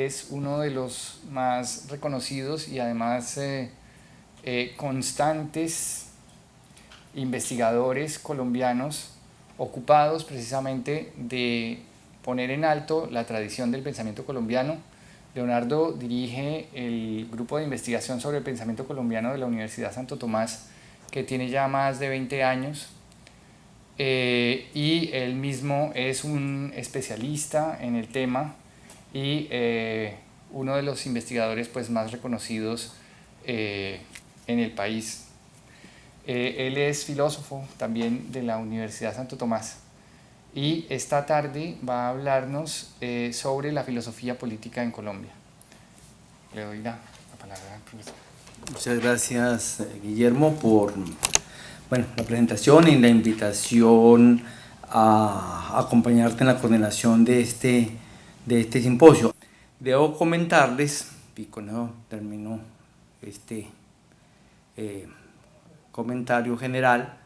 es uno de los más reconocidos y además constantes investigadores colombianos ocupados precisamente de poner en alto la tradición del pensamiento colombiano. Leonardo dirige el grupo de investigación sobre el pensamiento colombiano de la Universidad Santo Tomás, que tiene ya más de 20 años, y él mismo es un especialista en el tema y uno de los investigadores pues, más reconocidos en el país. Él es filósofo también de la Universidad Santo Tomás y esta tarde va a hablarnos sobre la filosofía política en Colombia. Le doy la palabra al profesor. Muchas gracias, Guillermo, por la presentación y la invitación a acompañarte en la coordinación de este simposio. Debo comentarles, y con eso termino este comentario general,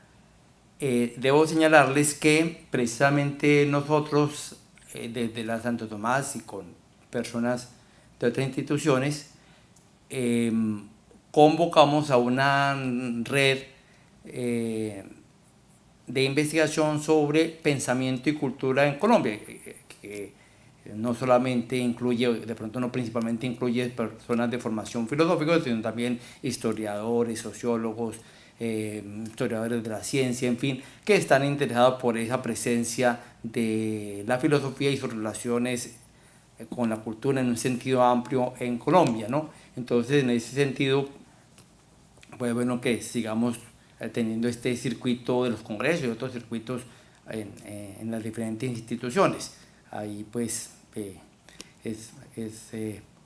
debo señalarles que precisamente nosotros, desde la Santo Tomás y con personas de otras instituciones, convocamos a una red de investigación sobre pensamiento y cultura en Colombia, que no solamente incluye, de pronto no principalmente incluye personas de formación filosófica, sino también historiadores, sociólogos, historiadores de la ciencia, en fin, que están interesados por esa presencia de la filosofía y sus relaciones con la cultura en un sentido amplio en Colombia, ¿no? Entonces, en ese sentido, pues bueno que sigamos teniendo este circuito de los congresos y otros circuitos en las diferentes instituciones. Ahí pues es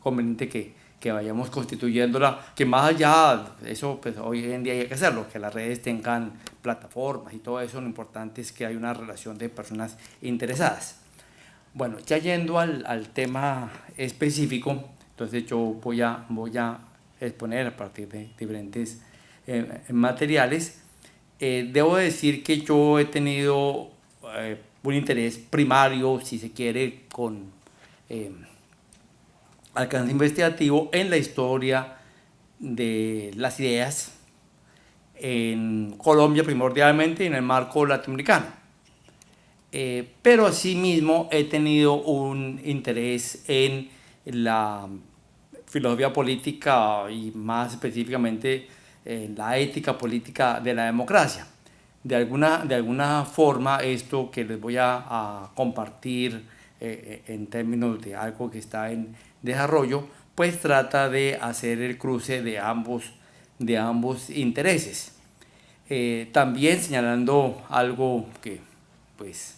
conveniente que vayamos constituyéndola, que más allá, eso pues hoy en día hay que hacerlo, que las redes tengan plataformas y todo eso, lo importante es que hay una relación de personas interesadas. Bueno, ya yendo al tema específico, entonces yo voy a exponer a partir de diferentes materiales. Debo decir que yo he tenido un interés primario, si se quiere, con alcance investigativo en la historia de las ideas en Colombia primordialmente y en el marco latinoamericano. Pero asimismo he tenido un interés en la filosofía política y más específicamente en la ética política de la democracia. De alguna forma esto que les voy a compartir en términos de algo que está en desarrollo, pues trata de hacer el cruce de ambos intereses. También señalando algo que pues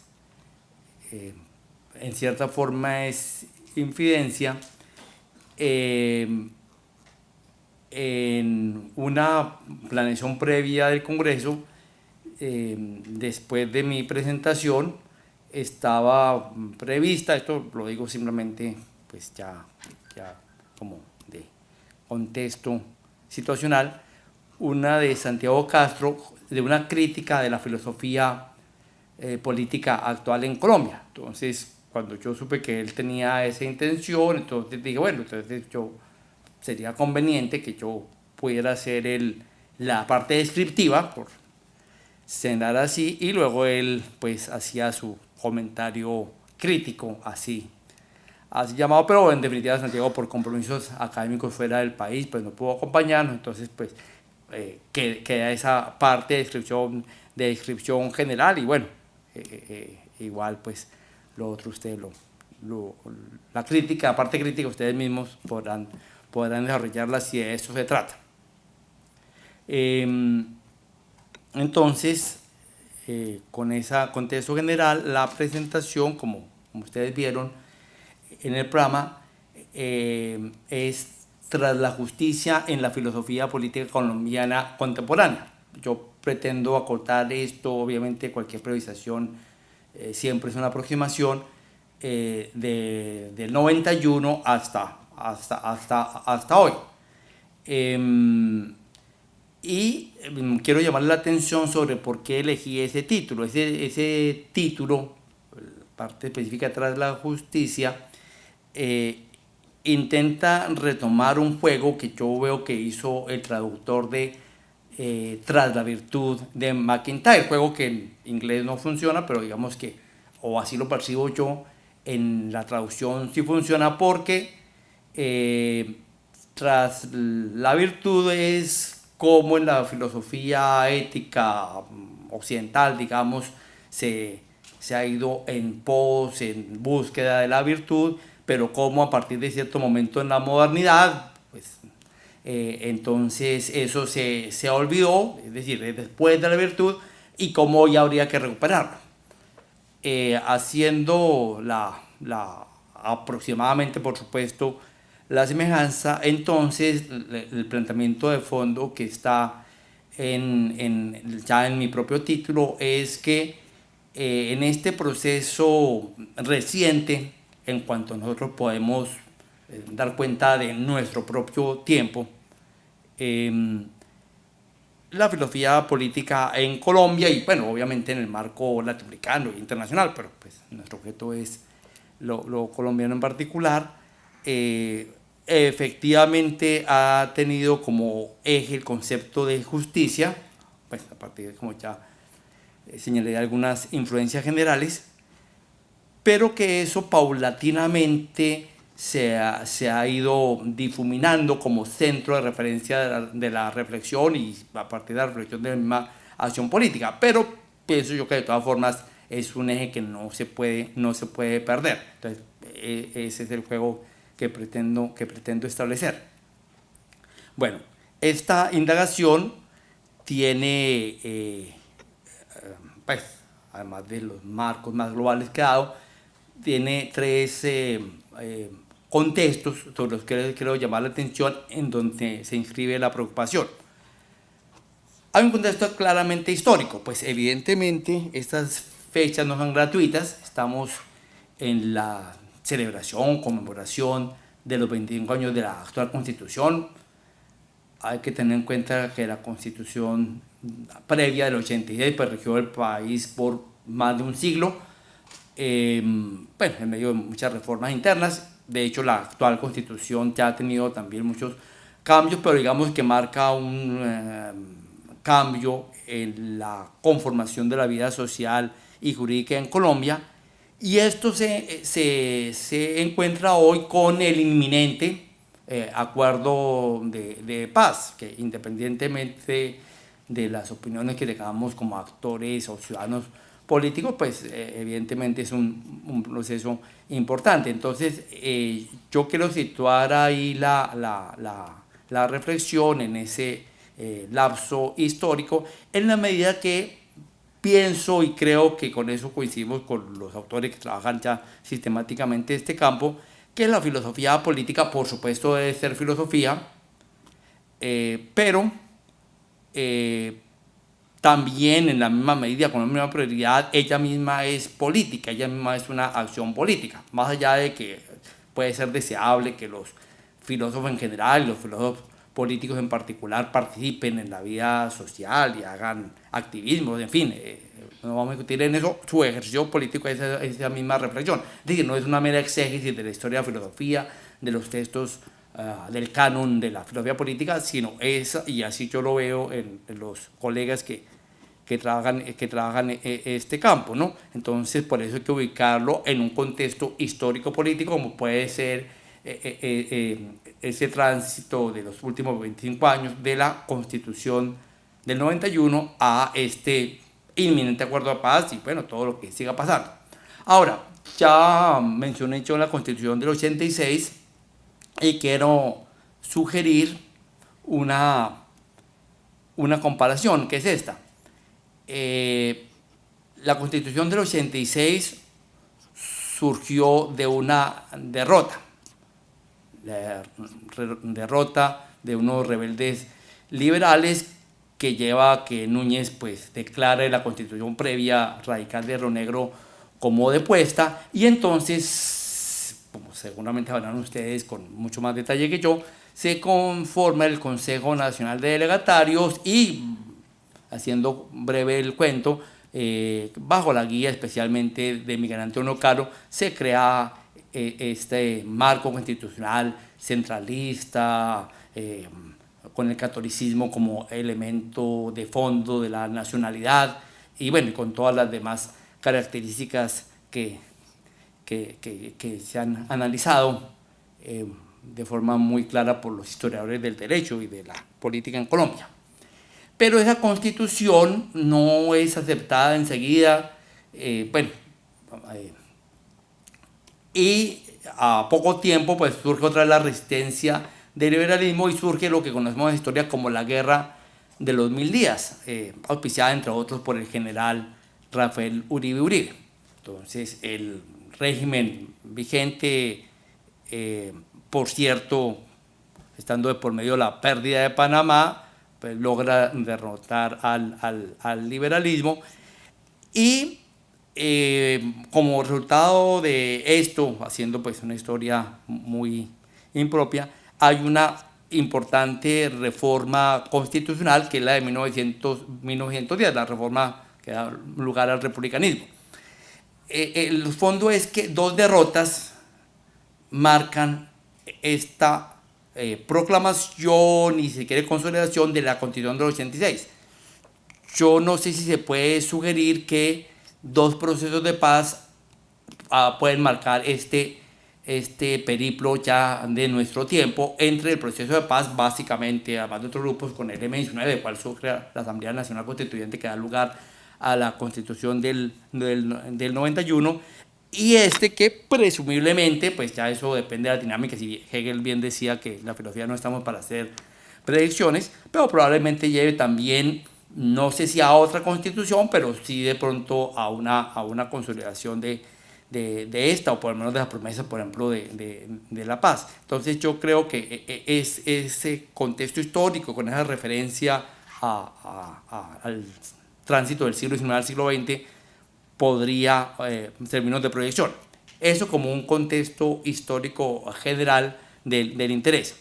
en cierta forma es infidencia, en una planeación previa del Congreso, después de mi presentación, estaba prevista, esto lo digo simplemente pues ya como de contexto situacional, una de Santiago Castro, de una crítica de la filosofía política actual en Colombia. Entonces, cuando yo supe que él tenía esa intención, entonces dije, bueno, entonces sería conveniente que yo pudiera hacer la parte descriptiva, por cenar así, y luego él pues hacía su comentario crítico así llamado, pero en definitiva Santiago por compromisos académicos fuera del país pues no pudo acompañarnos, entonces pues queda esa parte de descripción general y bueno, igual pues lo otro ustedes la crítica, la parte crítica ustedes mismos podrán desarrollarla si de eso se trata. Entonces, con ese contexto general, la presentación, como ustedes vieron en el programa, es tras la justicia en la filosofía política colombiana contemporánea. Yo pretendo acotar esto, obviamente cualquier priorización siempre es una aproximación del 91 hasta hoy. Y quiero llamarle la atención sobre por qué elegí ese título. Ese título, parte específica tras la justicia, intenta retomar un juego que yo veo que hizo el traductor de Tras la virtud de MacIntyre, juego que en inglés no funciona, pero digamos que, o así lo percibo yo, en la traducción sí funciona porque tras la virtud es como en la filosofía ética occidental, digamos, se ha ido en pos, en búsqueda de la virtud, pero como a partir de cierto momento en la modernidad, pues entonces eso se olvidó, es decir, después de la virtud, y cómo hoy habría que recuperarlo. Haciendo aproximadamente, por supuesto, la semejanza, entonces el planteamiento de fondo que está ya en mi propio título es que en este proceso reciente, en cuanto nosotros podemos dar cuenta de nuestro propio tiempo, la filosofía política en Colombia y, bueno, obviamente en el marco latinoamericano e internacional, pero pues nuestro objeto es lo colombiano en particular, efectivamente ha tenido como eje el concepto de justicia, pues a partir de, como ya señalé, algunas influencias generales, pero que eso paulatinamente se ha ido difuminando como centro de referencia de la reflexión y a partir de la reflexión de la misma acción política. Pero pienso yo que de todas formas es un eje que no se puede perder. Entonces, ese es el juego que pretendo establecer. Bueno, esta indagación tiene, pues, además de los marcos más globales que ha dado, tiene tres contextos sobre los que quiero llamar la atención en donde se inscribe la preocupación. Hay un contexto claramente histórico, pues evidentemente estas fechas no son gratuitas, estamos en la celebración, conmemoración de los 25 años de la actual Constitución. Hay que tener en cuenta que la Constitución previa del 86 pues, regió el país por más de un siglo, bueno, en medio de muchas reformas internas. De hecho, la actual Constitución ya ha tenido también muchos cambios, pero digamos que marca un cambio en la conformación de la vida social y jurídica en Colombia. Y esto se encuentra hoy con el inminente acuerdo de paz, que independientemente de las opiniones que tengamos como actores o ciudadanos políticos, pues evidentemente es un proceso importante. Entonces, yo quiero situar ahí la reflexión en ese lapso histórico, en la medida que pienso y creo que con eso coincidimos con los autores que trabajan ya sistemáticamente este campo, que la filosofía política, por supuesto, debe ser filosofía, pero también en la misma medida, con la misma prioridad, ella misma es política, ella misma es una acción política, más allá de que puede ser deseable que los filósofos en general y los filósofos políticos en particular participen en la vida social y hagan activismo, en fin, no vamos a discutir en eso, su ejercicio político es esa misma reflexión. Es decir, no es una mera exégesis de la historia de la filosofía, de los textos del canon de la filosofía política, sino es, y así yo lo veo en los colegas que trabajan este campo, ¿no? Entonces, por eso hay que ubicarlo en un contexto histórico-político, como puede ser ese tránsito de los últimos 25 años de la Constitución del 91 a este inminente acuerdo de paz y, bueno, todo lo que siga pasando. Ahora, ya mencioné yo la Constitución del 86 y quiero sugerir una comparación, que es esta. La Constitución del 86 surgió de una derrota, la derrota de unos rebeldes liberales que lleva a que Núñez pues declare la Constitución previa radical de Río Negro como depuesta, y entonces, como seguramente hablarán ustedes con mucho más detalle que yo, se conforma el Consejo Nacional de Delegatarios y, haciendo breve el cuento, bajo la guía especialmente de Miguel Antonio Caro, se crea este marco constitucional centralista, con el catolicismo como elemento de fondo de la nacionalidad y bueno, con todas las demás características que se han analizado de forma muy clara por los historiadores del derecho y de la política en Colombia. Pero esa constitución no es aceptada enseguida, y a poco tiempo pues surge otra vez la resistencia del liberalismo y surge lo que conocemos en la historia como la Guerra de los 1000 días, auspiciada entre otros por el general Rafael Uribe Uribe. Entonces el régimen vigente, por cierto, estando de por medio la pérdida de Panamá, pues logra derrotar al liberalismo y como resultado de esto, haciendo pues una historia muy impropia, hay una importante reforma constitucional que es la de 1910, la reforma que da lugar al republicanismo. El fondo es que dos derrotas marcan esta proclamación y si quiere consolidación de la Constitución del 86. Yo no sé si se puede sugerir que dos procesos de paz pueden marcar este periplo ya de nuestro tiempo entre el proceso de paz, básicamente, además de otros grupos, con el M-19, de cual surge la Asamblea Nacional Constituyente que da lugar a la Constitución del 91, y que presumiblemente, pues ya eso depende de la dinámica, si Hegel bien decía que la filosofía no estamos para hacer predicciones, pero probablemente lleve también, no sé si a otra constitución, pero sí de pronto a una consolidación de esta, o por lo menos de la promesa, por ejemplo, de la paz. Entonces yo creo que es ese contexto histórico, con esa referencia al tránsito del siglo XIX al siglo XX, podría en términos de proyección. Eso como un contexto histórico general del interés.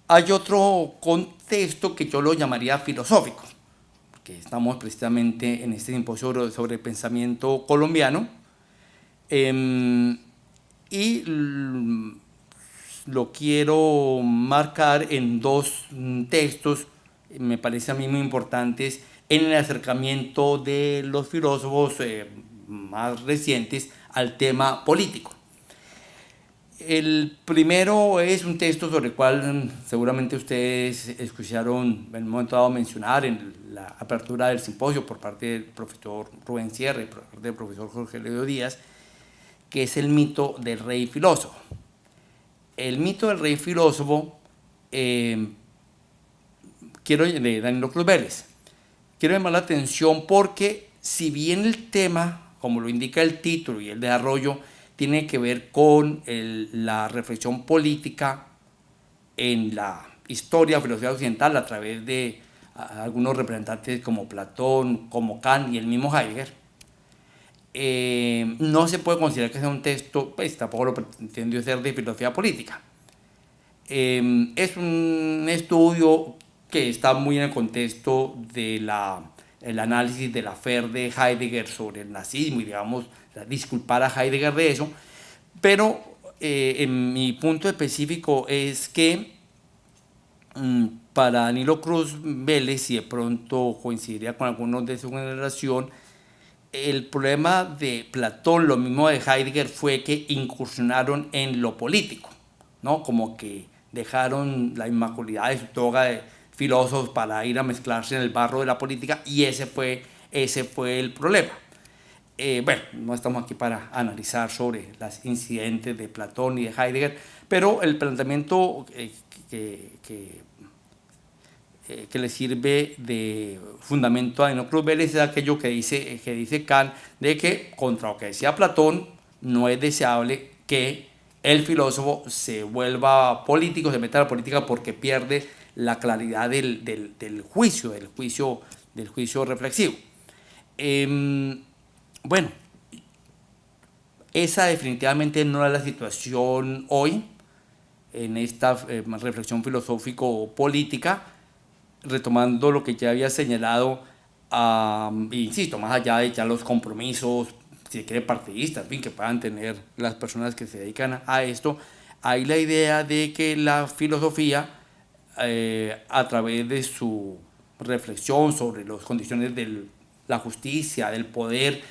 Hay otro contexto que yo lo llamaría filosófico, que estamos precisamente en este simposio sobre el pensamiento colombiano, y lo quiero marcar en dos textos, me parece a mí muy importantes, en el acercamiento de los filósofos más recientes al tema político. El primero es un texto sobre el cual seguramente ustedes escucharon en un momento dado mencionar en la apertura del simposio por parte del profesor Rubén Sierra y por parte del profesor Jorge Leo Díaz, que es el mito del rey filósofo. El mito del rey filósofo de Danilo Cruz Vélez. Quiero llamar la atención porque si bien el tema, como lo indica el título y el desarrollo, tiene que ver con la reflexión política en la historia de la filosofía occidental a través de algunos representantes como Platón, como Kant y el mismo Heidegger, no se puede considerar que sea un texto, pues tampoco lo pretendió ser de filosofía política. Es un estudio que está muy en el contexto del análisis del affair de Heidegger sobre el nazismo y, digamos, disculpar a Heidegger de eso, pero en mi punto específico es que para Danilo Cruz Vélez, y de pronto coincidiría con algunos de su generación, el problema de Platón, lo mismo de Heidegger, fue que incursionaron en lo político, ¿no? Como que dejaron la inmaculidad de su toga de filósofos para ir a mezclarse en el barro de la política, y ese fue el problema. Bueno, no estamos aquí para analizar sobre los incidentes de Platón y de Heidegger, pero el planteamiento que le sirve de fundamento a Danilo Cruz Vélez es aquello que dice Kant, de que contra lo que decía Platón, no es deseable que el filósofo se vuelva político, se meta a la política porque pierde la claridad del juicio reflexivo. Bueno, esa definitivamente no es la situación hoy en esta reflexión filosófico-política, retomando lo que ya había señalado, insisto, más allá de ya los compromisos si quiere partidista, en fin, que puedan tener las personas que se dedican a esto, hay la idea de que la filosofía, a través de su reflexión sobre las condiciones de la justicia, del poder,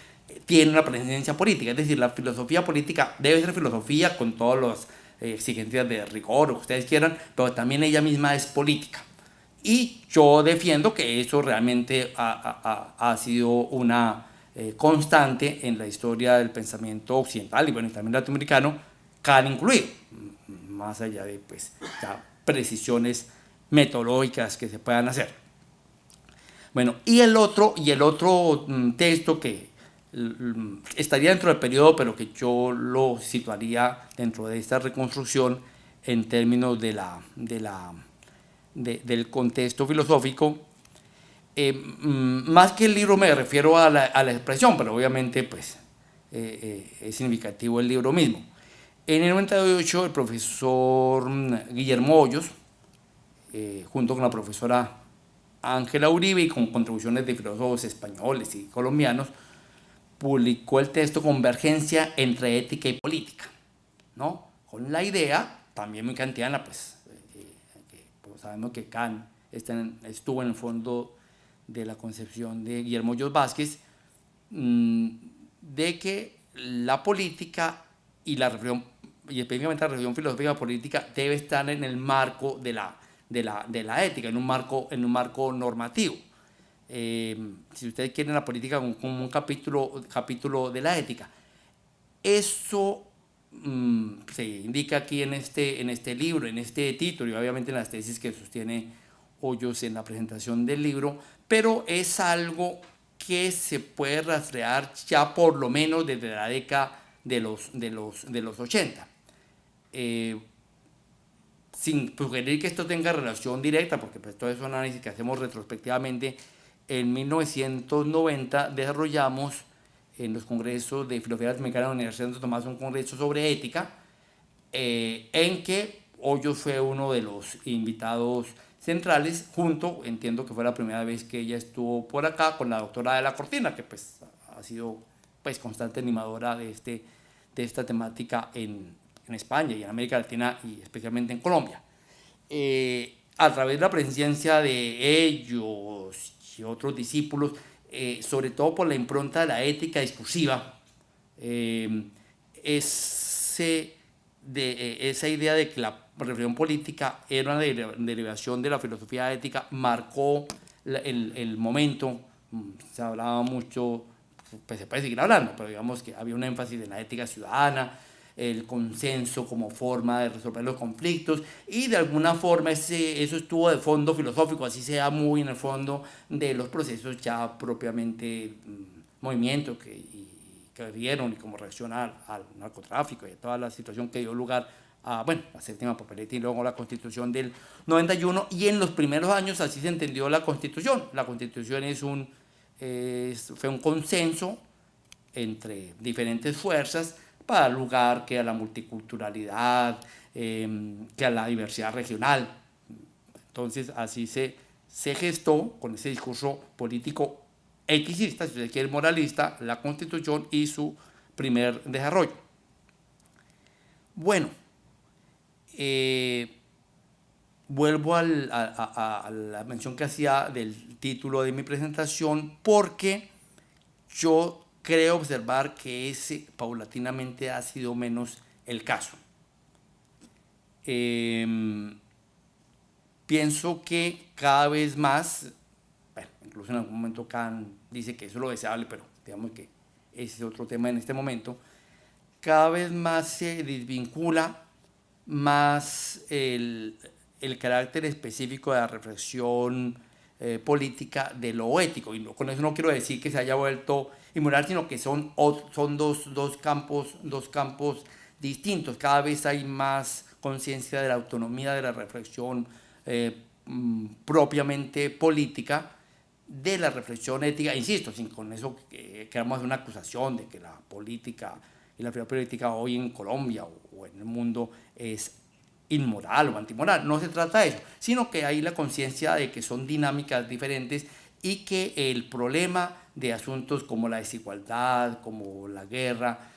tiene una presencia política. Es decir, la filosofía política debe ser filosofía con todas las exigencias de rigor o que ustedes quieran, pero también ella misma es política. Y yo defiendo que eso realmente ha sido una constante en la historia del pensamiento occidental y bueno, también latinoamericano, cada incluido, más allá de pues, ya precisiones metodológicas que se puedan hacer. Bueno, y el otro texto que estaría dentro del periodo, pero que yo lo situaría dentro de esta reconstrucción en términos del contexto filosófico. Más que el libro me refiero a la expresión, pero obviamente pues, es significativo el libro mismo. En el 98 el profesor Guillermo Hoyos, junto con la profesora Ángela Uribe y con contribuciones de filósofos españoles y colombianos, publicó el texto Convergencia entre ética y política, ¿no? Con la idea, también muy kantiana, pues, pues sabemos que Kant estuvo en el fondo de la concepción de Guillermo Hoyos Vázquez, de que la política y la reflexión, y específicamente la reflexión filosófica política, debe estar en el marco de la ética, en un marco normativo. Si ustedes quieren la política como un capítulo de la ética. Eso se indica aquí en este libro, en este título y obviamente en las tesis que sostiene Hoyos en la presentación del libro, pero es algo que se puede rastrear ya por lo menos desde la década de los 80. Sin sugerir que esto tenga relación directa, porque pues todo eso es un análisis que hacemos retrospectivamente, en 1990 desarrollamos en los congresos de filosofía latinoamericana de la Universidad de Santo Tomás un congreso sobre ética, en que Hoyos fue uno de los invitados centrales, entiendo que fue la primera vez que ella estuvo por acá, con la doctora de la Cortina, que pues ha sido pues constante animadora de esta temática en España y en América Latina y especialmente en Colombia. A través de la presencia de ellos y otros discípulos, sobre todo por la impronta de la ética discursiva, esa idea de que la reflexión política era una derivación de la filosofía ética marcó el momento. Se hablaba mucho, pues se puede seguir hablando, pero digamos que había un énfasis en la ética ciudadana, el consenso como forma de resolver los conflictos, y de alguna forma eso estuvo de fondo filosófico, así sea muy en el fondo de los procesos ya propiamente movimiento que vieron y cómo reacciona al narcotráfico y a toda la situación que dio lugar a la séptima papeleta y luego la Constitución del 91, y en los primeros años así se entendió la Constitución. La Constitución fue un consenso entre diferentes fuerzas para dar lugar que a la multiculturalidad, que a la diversidad regional. Entonces así se gestó con ese discurso político eticista, si usted quiere moralista, la Constitución y su primer desarrollo. Bueno, vuelvo a la mención que hacía del título de mi presentación, porque yo creo observar que ese paulatinamente ha sido menos el caso. Pienso que cada vez más, incluso en algún momento Kant dice que eso es lo deseable, pero digamos que ese es otro tema en este momento, cada vez más se desvincula más el carácter específico de la reflexión política de lo ético, y con eso no quiero decir que se haya vuelto inmoral, sino que son dos campos distintos. Cada vez hay más conciencia de la autonomía de la reflexión propiamente política, de la reflexión ética, insisto, sin con eso queramos una acusación de que la política y la filosofía política hoy en Colombia o en el mundo es inmoral o antimoral. No se trata de eso, sino que hay la conciencia de que son dinámicas diferentes y que el problema de asuntos como la desigualdad, como la guerra,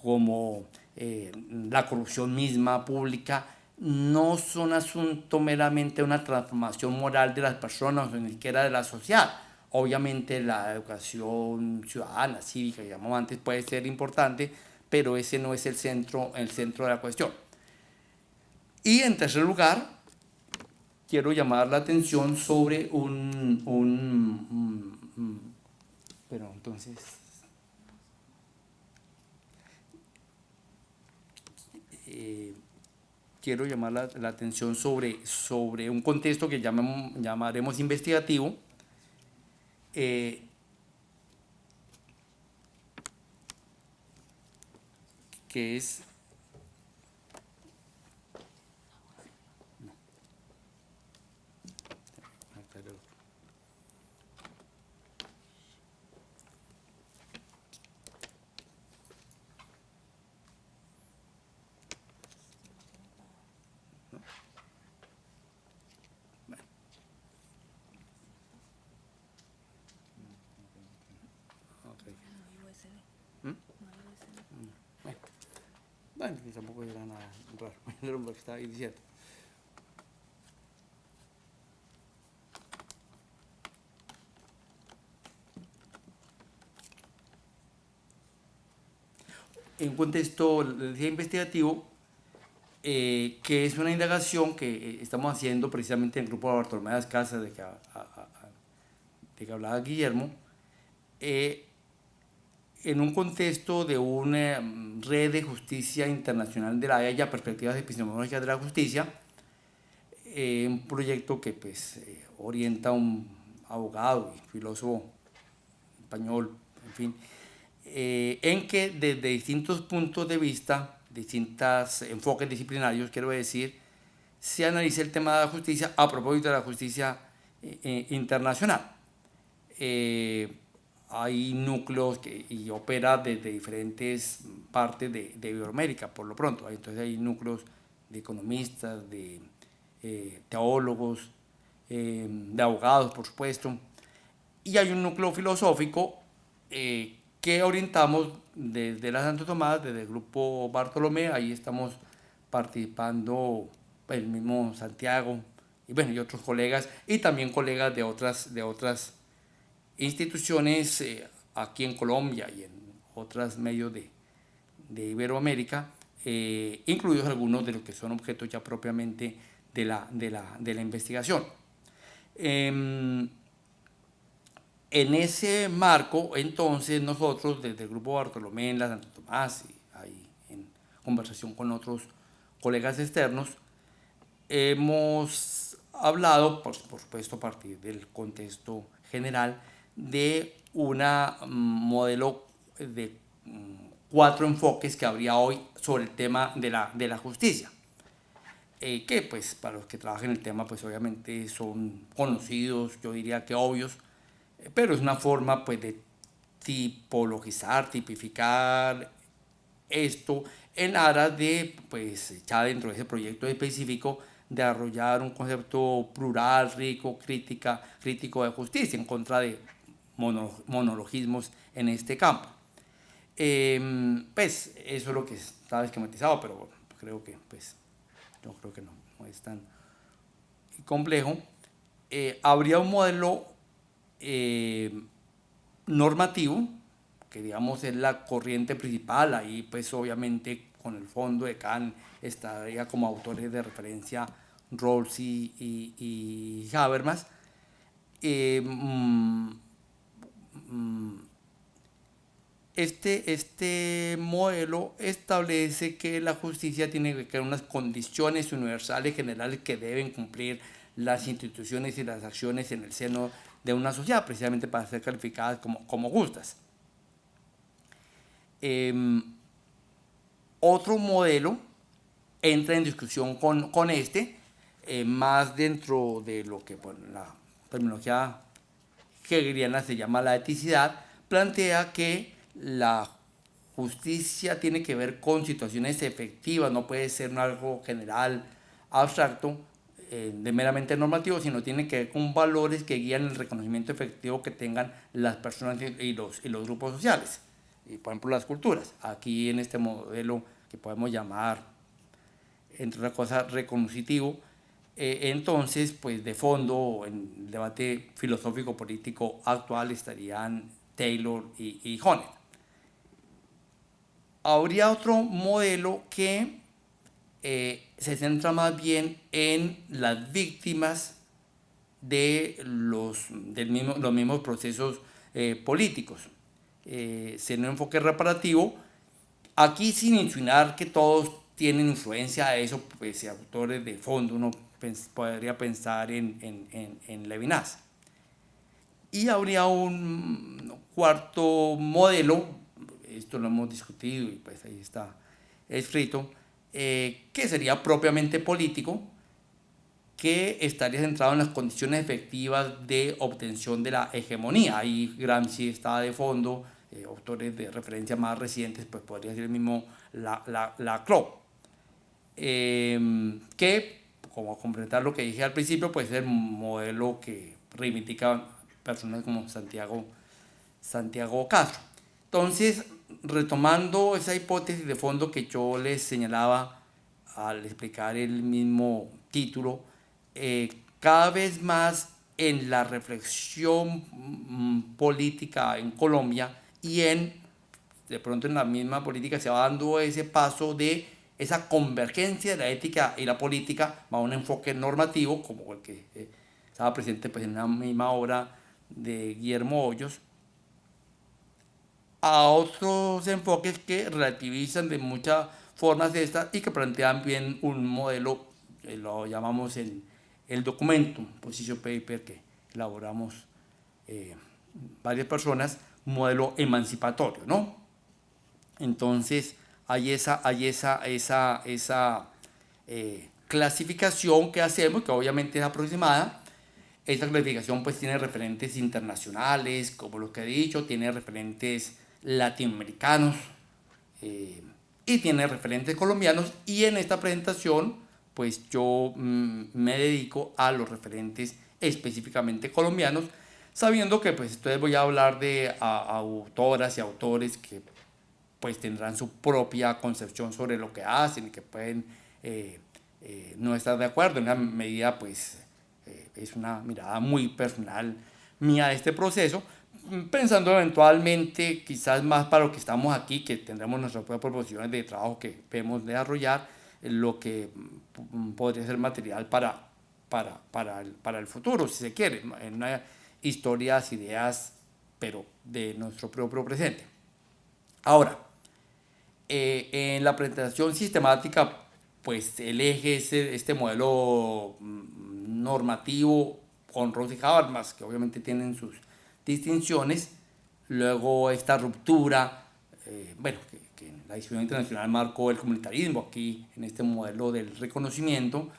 como la corrupción misma pública, no son asunto meramente de una transformación moral de las personas o ni siquiera de la sociedad. Obviamente la educación ciudadana, cívica, que llamamos antes, puede ser importante, pero ese no es el centro de la cuestión. Y en tercer lugar, quiero llamar la atención sobre pero entonces quiero llamar la atención sobre un contexto que llamaremos investigativo, que es bueno, que tampoco era nada raro, era lo que estaba diciendo. En un contexto investigativo, que es una indagación que estamos haciendo precisamente en el grupo de Bartolomé de las Casas, de que hablaba Guillermo, en un contexto de una red de justicia internacional de la Haya, perspectivas epistemológicas de la justicia, un proyecto que pues, orienta a un abogado y filósofo español, en fin, en que desde distintos puntos de vista, distintos enfoques disciplinarios, quiero decir, se analiza el tema de la justicia a propósito de la justicia internacional. Hay núcleos y opera desde diferentes partes de Iberoamérica, por lo pronto. Entonces hay núcleos de economistas, de teólogos, de abogados, por supuesto, y hay un núcleo filosófico que orientamos desde la Santo Tomás, desde el grupo Bartolomé. Ahí estamos participando el mismo Santiago y, bueno, y otros colegas, y también colegas de otras instituciones aquí en Colombia y en otros medios de Iberoamérica, incluidos algunos de los que son objetos ya propiamente de la investigación. En ese marco, entonces, nosotros desde el grupo Bartolomé en la Santo Tomás, y ahí en conversación con otros colegas externos, hemos hablado, por supuesto, a partir del contexto general, de un modelo de 4 enfoques que habría hoy sobre el tema de la justicia, que pues para los que trabajan en el tema pues obviamente son conocidos, yo diría que obvios, pero es una forma pues de tipologizar, tipificar esto en aras de, pues ya dentro de ese proyecto específico, de desarrollar un concepto plural, rico, crítico de justicia, en contra de monologismos en este campo. Pues eso es lo que está esquematizado, pero bueno, creo que pues yo creo que no es tan complejo. Habría un modelo normativo, que digamos es la corriente principal. Ahí pues obviamente con el fondo de Kant estaría como autores de referencia Rawls y Habermas. Este modelo establece que la justicia tiene que crear unas condiciones universales generales que deben cumplir las instituciones y las acciones en el seno de una sociedad, precisamente para ser calificadas como justas. Otro modelo entra en discusión con este, más dentro de lo que por la terminología hegeliana se llama la eticidad, plantea que la justicia tiene que ver con situaciones efectivas, no puede ser algo general, abstracto, de meramente normativo, sino tiene que ver con valores que guían el reconocimiento efectivo que tengan las personas y los grupos sociales, y por ejemplo las culturas. Aquí en este modelo que podemos llamar, entre otras cosas, reconocitivo, entonces, pues de fondo, en el debate filosófico-político actual estarían Taylor y Honneth. Habría otro modelo que se centra más bien en las víctimas de los mismos procesos políticos. Sería un enfoque reparativo, aquí sin insinuar que todos tienen influencia de eso, pues autores de fondo, uno podría pensar en Levinas. Y habría un cuarto modelo, esto lo hemos discutido y pues ahí está escrito, que sería propiamente político, que estaría centrado en las condiciones efectivas de obtención de la hegemonía. Ahí Gramsci está de fondo, autores de referencia más recientes, pues podría ser el mismo Laclau, que, como completar lo que dije al principio, pues es el modelo que reivindica personas como Santiago Castro. Entonces, retomando esa hipótesis de fondo que yo les señalaba al explicar el mismo título, cada vez más en la reflexión política en Colombia y de pronto en la misma política se va dando ese paso de esa convergencia de la ética y la política a un enfoque normativo, como el que estaba presente pues, en la misma obra de Guillermo Hoyos, a otros enfoques que relativizan de muchas formas de estas y que plantean bien un modelo, lo llamamos el documento, position paper que elaboramos varias personas, un modelo emancipatorio, ¿no? Entonces hay esa clasificación que hacemos, que obviamente es aproximada. Esta clasificación pues tiene referentes internacionales, como los que he dicho, tiene referentes latinoamericanos y tiene referentes colombianos, y en esta presentación pues yo me dedico a los referentes específicamente colombianos, sabiendo que pues entonces voy a hablar de autoras y autores que pues tendrán su propia concepción sobre lo que hacen y que pueden no estar de acuerdo. En una medida pues es una mirada muy personal mía de este proceso, pensando eventualmente quizás más para lo que estamos aquí, que tendremos nuestras propias proposiciones de trabajo que debemos desarrollar, lo que podría ser material para el futuro, si se quiere, en una historias, ideas, pero de nuestro propio presente. Ahora, en la presentación sistemática, pues el eje es este modelo normativo con Rawls y Habermas, que obviamente tienen sus distinciones. Luego esta ruptura, que en la disciplina internacional marcó el comunitarismo, aquí en este modelo del reconocimiento.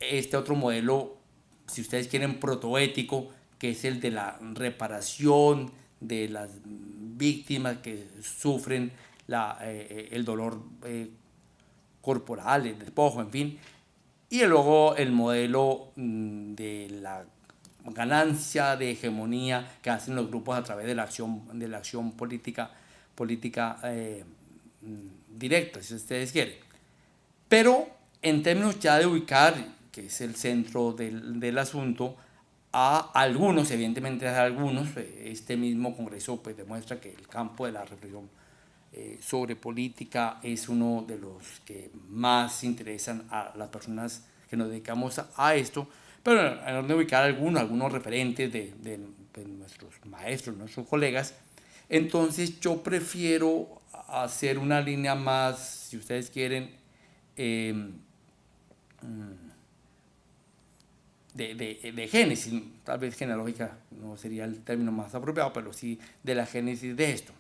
Este otro modelo, si ustedes quieren, protoético, que es el de la reparación de las víctimas que sufren el dolor corporal, el despojo, en fin. Y luego el modelo de la ganancia de hegemonía que hacen los grupos a través de la acción política directa, si ustedes quieren. Pero en términos ya de ubicar, que es el centro del asunto, a algunos, evidentemente a algunos, este mismo congreso pues demuestra que el campo de la reflexión sobre política es uno de los que más interesan a las personas que nos dedicamos a esto, pero en orden de ubicar algunos referentes de nuestros maestros, nuestros colegas. Entonces yo prefiero hacer una línea más, si ustedes quieren, de génesis, tal vez genealógica no sería el término más apropiado, pero sí de la génesis de esto.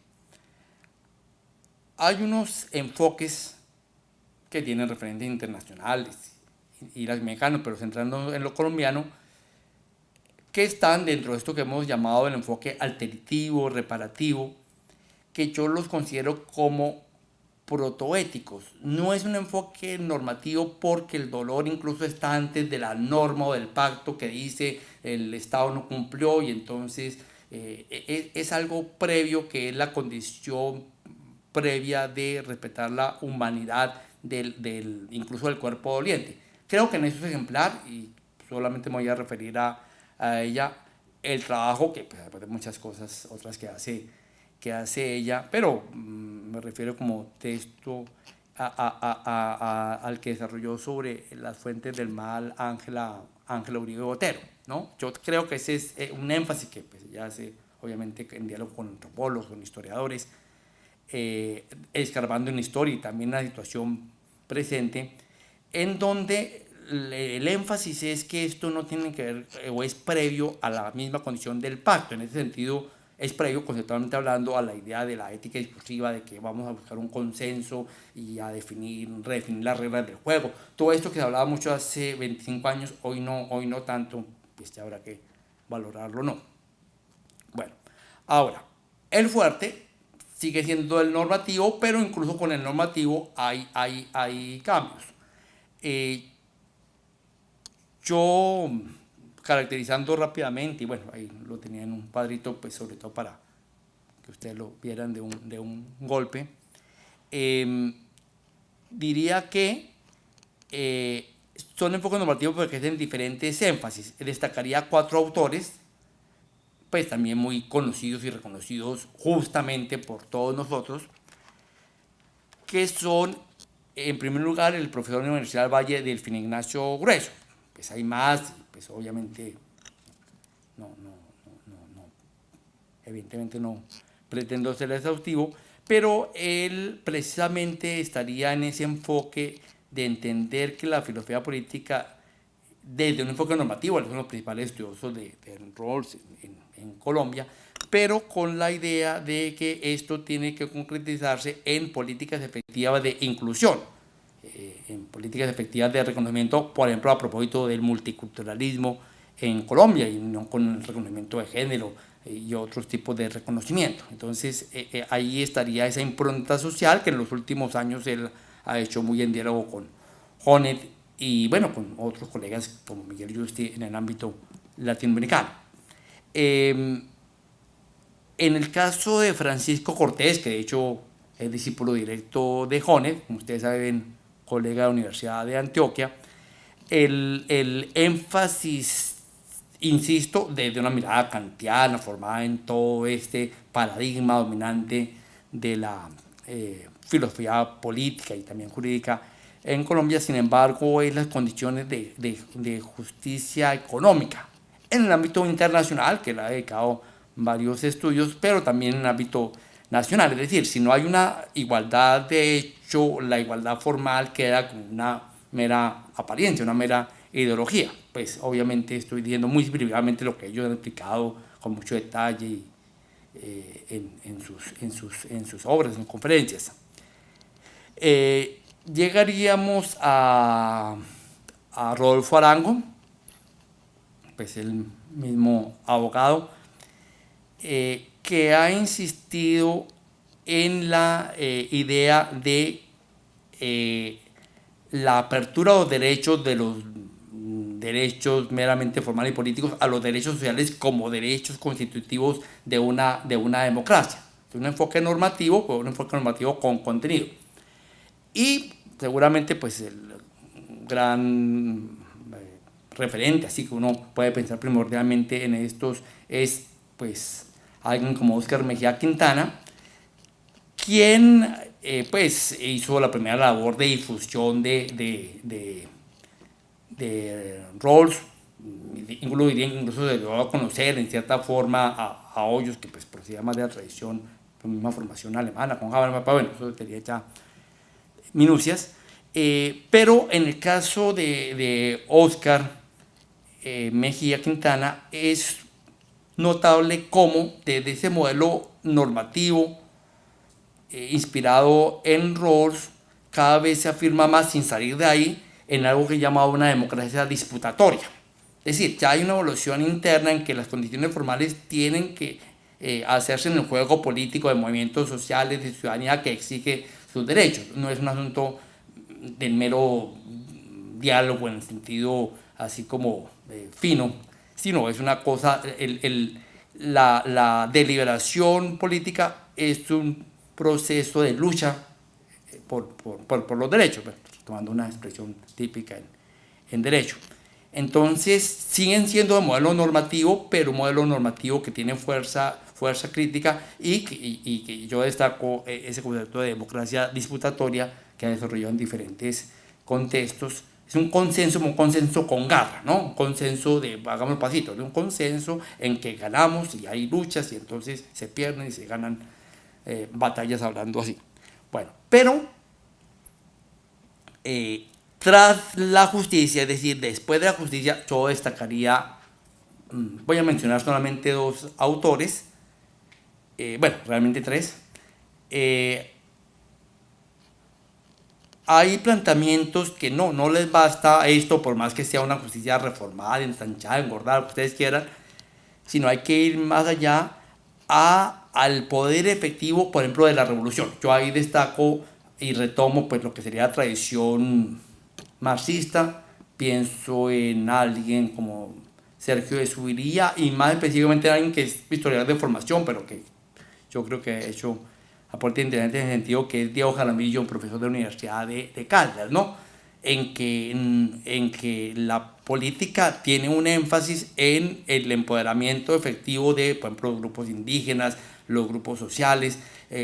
Hay unos enfoques que tienen referentes internacionales y latinoamericanos, pero centrando en lo colombiano, que están dentro de esto que hemos llamado el enfoque alternativo, reparativo, que yo los considero como protoéticos. No es un enfoque normativo porque el dolor incluso está antes de la norma o del pacto que dice el Estado no cumplió y entonces es algo previo que es la condición previa de respetar la humanidad incluso del cuerpo doliente. Creo que en eso es ejemplar y solamente me voy a referir a ella, el trabajo que pues, además de muchas cosas otras que hace ella, pero me refiero como texto al que desarrolló sobre las fuentes del mal Ángela Uribe Botero, ¿no? Yo creo que ese es un énfasis que pues, ella hace obviamente en diálogo con antropólogos, con historiadores, escarbando en la historia y también la situación presente, en donde el énfasis es que esto no tiene que ver o es previo a la misma condición del pacto. En ese sentido, es previo, conceptualmente hablando, a la idea de la ética discursiva, de que vamos a buscar un consenso y a redefinir las reglas del juego. Todo esto que se hablaba mucho hace 25 años, hoy no tanto, pues ya habrá que valorarlo o no. Bueno, ahora, el fuerte sigue siendo el normativo, pero incluso con el normativo hay cambios. Yo, caracterizando rápidamente, y bueno, ahí lo tenía en un cuadrito, pues sobre todo para que ustedes lo vieran de un golpe, diría que son enfoques normativos porque tienen diferentes énfasis. Destacaría 4 autores, pues también muy conocidos y reconocidos justamente por todos nosotros, que son, en primer lugar, el profesor de la Universidad del Valle, Delfín Ignacio Grueso. Pues hay más, pues obviamente evidentemente no pretendo ser exhaustivo, pero él precisamente estaría en ese enfoque de entender que la filosofía política, desde un enfoque normativo, él es uno de los principales estudiosos de Rawls en Colombia, pero con la idea de que esto tiene que concretizarse en políticas efectivas de inclusión, en políticas efectivas de reconocimiento, por ejemplo, a propósito del multiculturalismo en Colombia y no con el reconocimiento de género y otros tipos de reconocimiento. Entonces, ahí estaría esa impronta social que en los últimos años él ha hecho muy en diálogo con Honneth y, bueno, con otros colegas como Miguel Yusti en el ámbito latinoamericano. En el caso de Francisco Cortés, que de hecho es discípulo directo de Honneth, como ustedes saben, colega de la Universidad de Antioquia, el énfasis, insisto, desde una mirada kantiana formada en todo este paradigma dominante de la filosofía política y también jurídica en Colombia, sin embargo, es las condiciones de justicia económica en el ámbito internacional, que le ha dedicado varios estudios, pero también en el ámbito nacional. Es decir, si no hay una igualdad de hecho, la igualdad formal queda como una mera apariencia, una mera ideología. Pues obviamente estoy diciendo muy brevemente lo que ellos han explicado con mucho detalle en sus obras, en conferencias. Llegaríamos a Rodolfo Arango, pues el mismo abogado, que ha insistido en la idea de la apertura de los derechos meramente formales y políticos a los derechos sociales como derechos constitutivos de una democracia. Un enfoque normativo, un enfoque normativo con contenido. Y seguramente pues el gran referente, así que uno puede pensar primordialmente en estos, es pues alguien como Óscar Mejía Quintana, quien pues hizo la primera labor de difusión de Rawls, incluso se dio a conocer en cierta forma a Hoyos, que pues procedía más de la tradición, con misma formación alemana, con Habermas, bueno, eso tenía ya minucias, pero en el caso de Óscar Mejía Quintana es notable cómo desde ese modelo normativo inspirado en Rawls cada vez se afirma más, sin salir de ahí, en algo que he llamado una democracia disputatoria. Es decir, ya hay una evolución interna en que las condiciones formales tienen que hacerse en el juego político de movimientos sociales, de ciudadanía que exige sus derechos. No es un asunto del mero diálogo en el sentido así como fino, sino es una cosa, la deliberación política es un proceso de lucha por los derechos, tomando una expresión típica en derecho. Entonces siguen siendo de modelo normativo, pero un modelo normativo que tiene fuerza crítica y que yo destaco ese concepto de democracia disputatoria que ha desarrollado en diferentes contextos. Es un consenso con garra, ¿no? Un consenso de, hagamos pasitos, de un consenso en que ganamos y hay luchas y entonces se pierden y se ganan batallas hablando así. Bueno, pero tras la justicia, es decir, después de la justicia, yo destacaría, voy a mencionar solamente dos autores, bueno, realmente tres. Hay planteamientos que no les basta esto, por más que sea una justicia reformada, ensanchada, engordada, lo que ustedes quieran, sino hay que ir más allá al poder efectivo, por ejemplo, de la revolución. Yo ahí destaco y retomo pues lo que sería la tradición marxista, pienso en alguien como Sergio de Zuviría y más específicamente en alguien que es historiador de formación, pero que yo creo que ha hecho aporte interesante en el sentido, que es Diego Jaramillo, un profesor de la Universidad de Caldas, ¿no? En que la política tiene un énfasis en el empoderamiento efectivo de, por ejemplo, los grupos indígenas, los grupos sociales,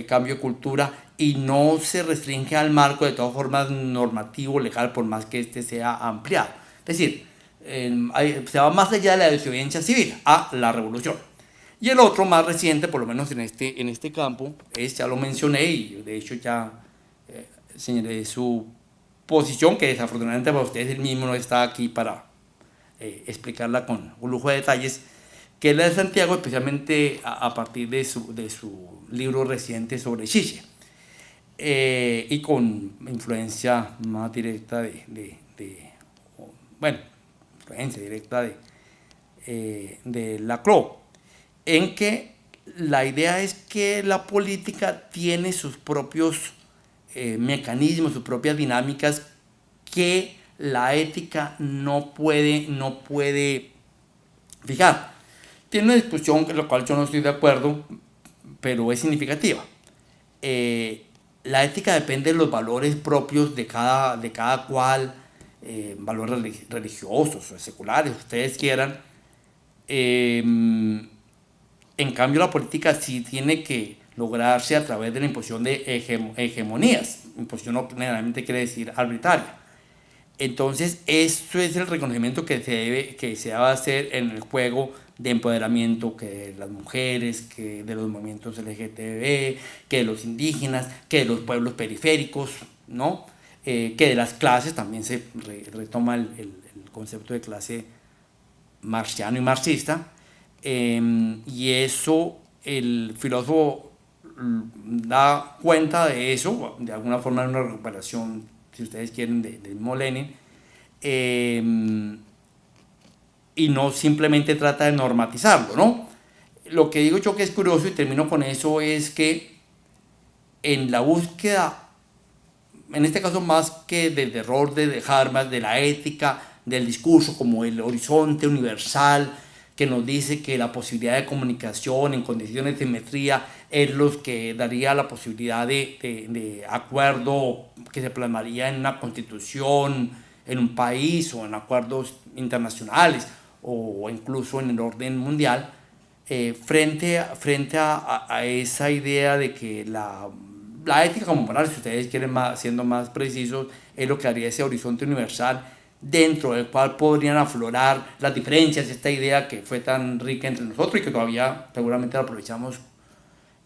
cambio de cultura, y no se restringe al marco de todas formas normativo, legal, por más que este sea ampliado. Es decir, se va más allá de la desobediencia civil a la revolución. Y el otro más reciente, por lo menos en este campo, ya lo mencioné y de hecho ya señalé su posición, que desafortunadamente para ustedes él mismo no está aquí para explicarla con un lujo de detalles, que es la de Santiago, especialmente a partir de su libro reciente sobre Chiche, y con influencia más directa influencia directa de Laclau, en que la idea es que la política tiene sus propios mecanismos, sus propias dinámicas que la ética no puede fijar. Tiene una discusión con la cual yo no estoy de acuerdo, pero es significativa. La ética depende de los valores propios de cada cual, valores religiosos o seculares, ustedes quieran. En cambio, la política sí tiene que lograrse a través de la imposición de hegemonías. Imposición no generalmente quiere decir arbitraria. Entonces, esto es el reconocimiento que se debe hacer en el juego de empoderamiento que de las mujeres, que de los movimientos LGTB, que de los indígenas, que de los pueblos periféricos, ¿no? Que de las clases, también se retoma el concepto de clase marxiano y marxista. Y eso, el filósofo da cuenta de eso, de alguna forma en una recuperación, si ustedes quieren, del mismo Lenin, y no simplemente trata de normatizarlo, ¿no? Lo que digo yo que es curioso, y termino con eso, es que en la búsqueda, en este caso más que del error de Habermas, de la ética, del discurso como el horizonte universal, que nos dice que la posibilidad de comunicación en condiciones de simetría es lo que daría la posibilidad de acuerdo que se plasmaría en una constitución, en un país o en acuerdos internacionales o incluso en el orden mundial, frente a esa idea de que la ética como moral, si ustedes quieren siendo más precisos, es lo que haría ese horizonte universal dentro del cual podrían aflorar las diferencias, esta idea que fue tan rica entre nosotros y que todavía seguramente la aprovechamos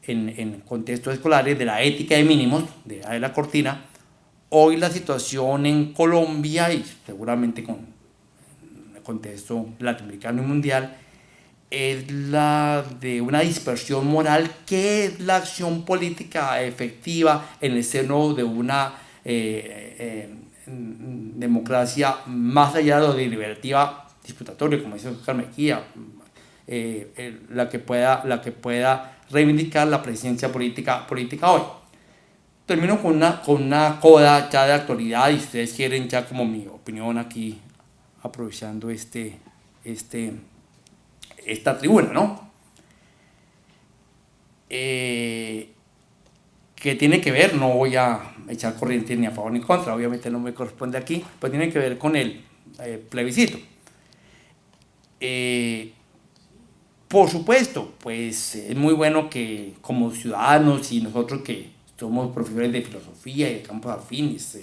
en contextos escolares, de la ética de mínimos de Adela Cortina. Hoy la situación en Colombia y seguramente con el contexto latinoamericano y mundial es la de una dispersión moral, que es la acción política efectiva en el seno de una democracia más allá de lo deliberativa disputatoria, como dice Oscar Mejía, la que pueda reivindicar la presencia política hoy. termino con una coda ya de actualidad, y ustedes quieren ya como mi opinión aquí, aprovechando esta tribuna, ¿no? Que tiene que ver, no voy a echar corriente ni a favor ni en contra, obviamente no me corresponde aquí, pues tiene que ver con el plebiscito. Por supuesto, pues es muy bueno que como ciudadanos y nosotros que somos profesores de filosofía y de campos afines,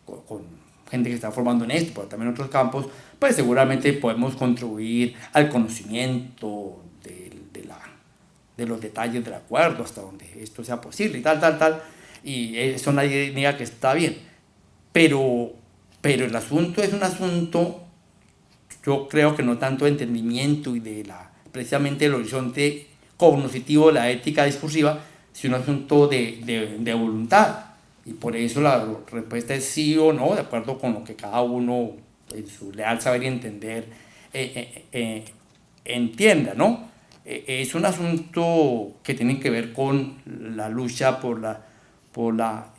con gente que está formando en esto, pero también en otros campos, pues seguramente podemos contribuir al conocimiento de los detalles del acuerdo hasta donde esto sea posible y tal, y eso nadie niega que está bien, pero el asunto es un asunto, yo creo que no tanto de entendimiento y precisamente el horizonte cognoscitivo de la ética discursiva, sino un asunto de voluntad, y por eso la respuesta es sí o no, de acuerdo con lo que cada uno en su leal saber y entender entienda, ¿no? Es un asunto que tiene que ver con la lucha por la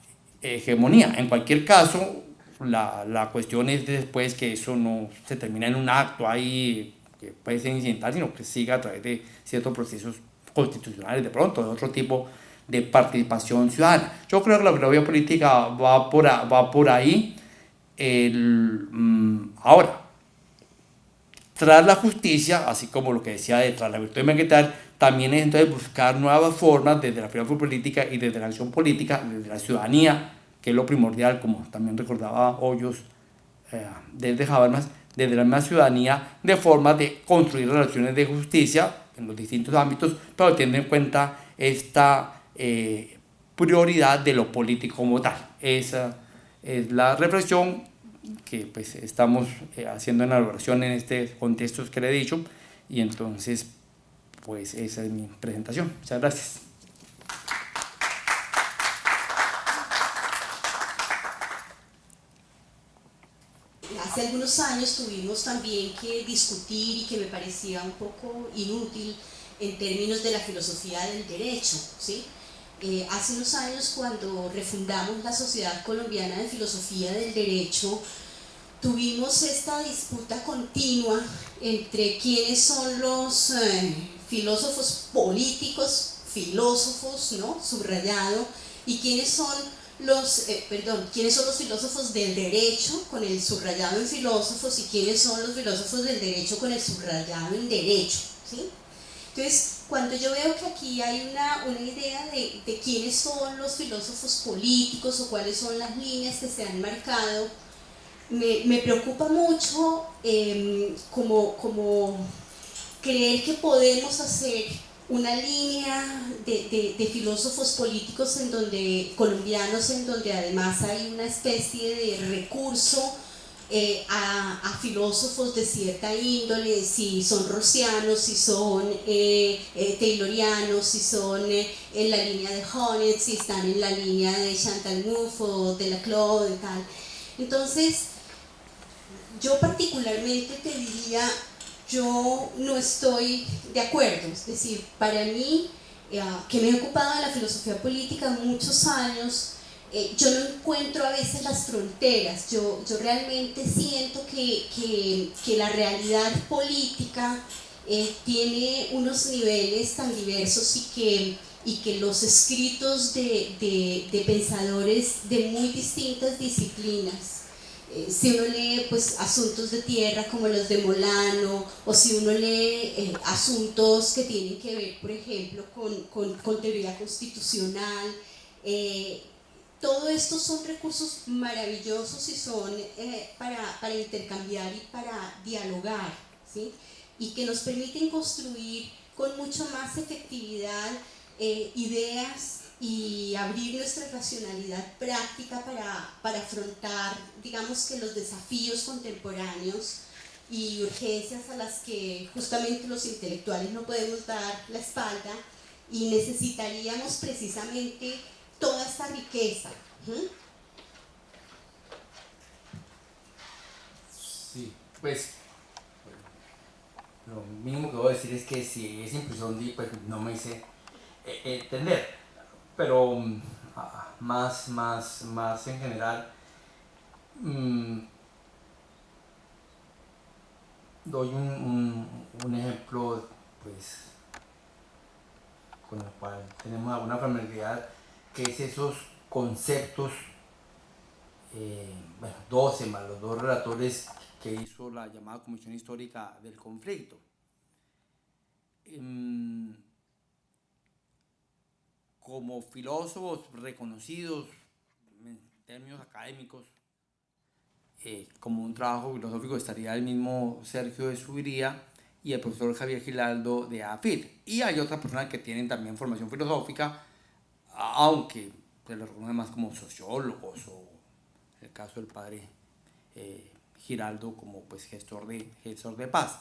hegemonía. En cualquier caso, la cuestión es después que eso no se termina en un acto ahí que puede ser incidental, sino que siga a través de ciertos procesos constitucionales, de pronto, de otro tipo de participación ciudadana. Yo creo que la filosofía política va por ahí. Ahora, tras la justicia, así como lo que decía de tras la virtud de Menguetar, también es entonces buscar nuevas formas desde la filosofía política y desde la acción política, desde la ciudadanía, que es lo primordial, como también recordaba Hoyos desde Habermas, desde la misma ciudadanía, de formas de construir relaciones de justicia en los distintos ámbitos, pero teniendo en cuenta esta prioridad de lo político como tal. Esa es la reflexión que pues estamos haciendo en la elaboración en este contexto que le he dicho, y entonces pues esa es mi presentación. Muchas gracias. Hace algunos años tuvimos también que discutir, y que me parecía un poco inútil en términos de la filosofía del derecho, ¿sí? Hace unos años, cuando refundamos la Sociedad Colombiana de Filosofía del Derecho, tuvimos esta disputa continua entre quiénes son los filósofos políticos, filósofos, ¿no?, subrayado, y quiénes son quiénes son los filósofos del derecho, con el subrayado en filósofos, y quiénes son los filósofos del derecho con el subrayado en derecho, ¿sí? Entonces, cuando yo veo que aquí hay una idea de quiénes son los filósofos políticos o cuáles son las líneas que se han marcado, me preocupa mucho como creer que podemos hacer una línea de filósofos políticos colombianos, en donde además hay una especie de recurso a filósofos de cierta índole, si son rossianos, si son taylorianos, si son en la línea de Honneth, si están en la línea de Chantal Mouffe o de Laclau y tal. Entonces, yo particularmente te diría, yo no estoy de acuerdo. Es decir, para mí, que me he ocupado de la filosofía política muchos años, yo no encuentro a veces las fronteras. Yo realmente siento que la realidad política tiene unos niveles tan diversos, y que los escritos de pensadores de muy distintas disciplinas, si uno lee pues asuntos de tierra como los de Molano, o si uno lee asuntos que tienen que ver, por ejemplo, con teoría constitucional, todo esto son recursos maravillosos, y son para intercambiar y para dialogar, ¿sí? Y que nos permiten construir con mucho más efectividad ideas, y abrir nuestra racionalidad práctica para afrontar, digamos, que los desafíos contemporáneos y urgencias a las que justamente los intelectuales no podemos dar la espalda, y necesitaríamos precisamente toda esta riqueza. Sí, pues lo mínimo que voy a decir es que si esa impresión pues no me hice entender, pero más en general, doy un ejemplo, pues, con el cual tenemos alguna familiaridad, que es esos conceptos, bueno, 12 más los dos relatores que hizo la llamada Comisión Histórica del Conflicto. Como filósofos reconocidos en términos académicos, como un trabajo filosófico estaría el mismo Sergio de Subiría y el profesor Javier Giraldo de AFIT. Y hay otras personas que tienen también formación filosófica, aunque se les reconoce más como sociólogos, o en el caso del padre Giraldo como pues gestor de paz.